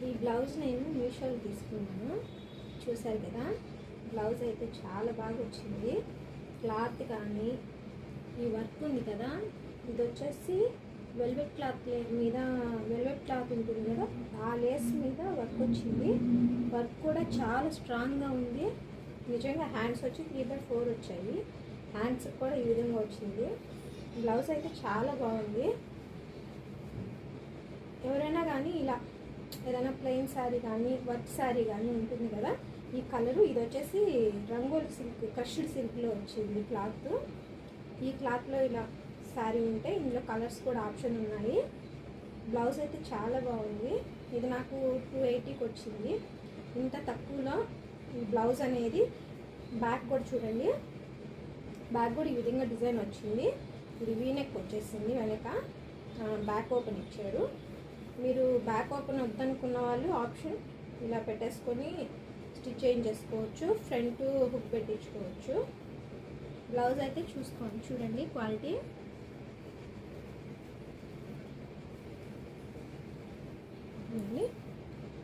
ఈ బ్లౌజ్ నేను మీషోలో తీసుకున్నాను, చూసారు కదా. బ్లౌజ్ అయితే చాలా బాగా వచ్చింది. క్లాత్ కానీ ఈ వర్క్ ఉంది కదా, ఇది వచ్చేసి వెల్వెట్ క్లాత్ మీద, వెల్వెట్ క్లాత్ ఉంటుంది కదా, ఆ లేస్ మీద వర్క్ వచ్చింది. వర్క్ కూడా చాలా స్ట్రాంగ్గా ఉంది. నిజంగా హ్యాండ్స్ వచ్చి 3/4 వచ్చాయి. హ్యాండ్స్ కూడా ఈ విధంగా వచ్చింది. బ్లౌజ్ అయితే చాలా బాగుంది. ఎవరైనా కానీ ఇలా ఏదైనా ప్లెయిన్ శారీ కానీ వర్క్ శారీ కానీ ఉంటుంది కదా, ఈ కలరు, ఇది వచ్చేసి రంగోలి సిల్క్, క్రష్డ్ సిల్క్లో వచ్చింది క్లాత్. ఈ క్లాత్లో ఇలా శారీ ఉంటే ఇందులో కలర్స్ కూడా ఆప్షన్ ఉన్నాయి. బ్లౌజ్ అయితే చాలా బాగుంది. ఇది నాకు 280కి వచ్చింది. ఇంత తక్కువలో ఈ బ్లౌజ్ అనేది, బ్యాక్ కూడా చూడండి, బ్యాక్ కూడా ఈ విధంగా డిజైన్ వచ్చింది. ఇది వీనెక్ వచ్చేసింది, వెనక బ్యాక్ ఓపెన్ ఇచ్చారు. మీరు బ్యాక్ ఓపెన్ వద్దనుకున్న వాళ్ళు ఆప్షన్ ఇలా పెట్టేసుకొని స్టిచ్ చేయించేసుకోవచ్చు, ఫ్రంట్ హుక్ పెట్టించుకోవచ్చు. బ్లౌజ్ అయితే చూసుకోండి, చూడండి క్వాలిటీ.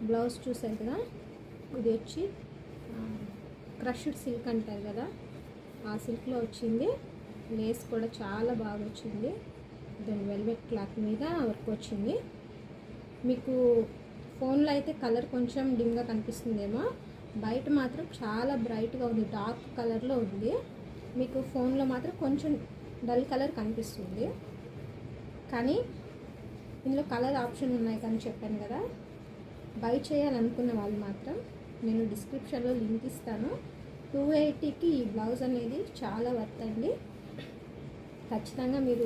బ్లౌజ్ చూసారు కదా, ఇది వచ్చి క్రష్డ్ సిల్క్ అంటారు కదా, ఆ సిల్క్లో వచ్చింది. లేస్ కూడా చాలా బాగా వచ్చింది. దాని వెల్వెట్ క్లాత్ మీద వర్క్ వచ్చింది. మీకు ఫోన్లో అయితే కలర్ కొంచెం డిమ్గా కనిపిస్తుందేమో, బయట మాత్రం చాలా బ్రైట్గా ఉంది, డార్క్ కలర్లో ఉంది. మీకు ఫోన్లో మాత్రం కొంచెం డల్ కలర్ కనిపిస్తుంది. కానీ ఇందులో కలర్ ఆప్షన్ ఉన్నాయి కానీ చెప్పాను కదా. బై చేయాలనుకున్న వాళ్ళు మాత్రం నేను డిస్క్రిప్షన్లో లింక్ ఇస్తాను. 280కి ఈ బ్లౌజ్ అనేది చాలా వర్త్ అండి. ఖచ్చితంగా మీరు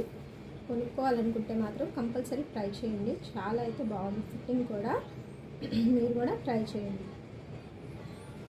కొనుక్కోవాలనుకుంటే మాత్రం కంపల్సరీ ట్రై చేయండి. చాలా అయితే బాగుంది, ఫిట్టింగ్ కూడా. మీరు కూడా ట్రై చేయండి.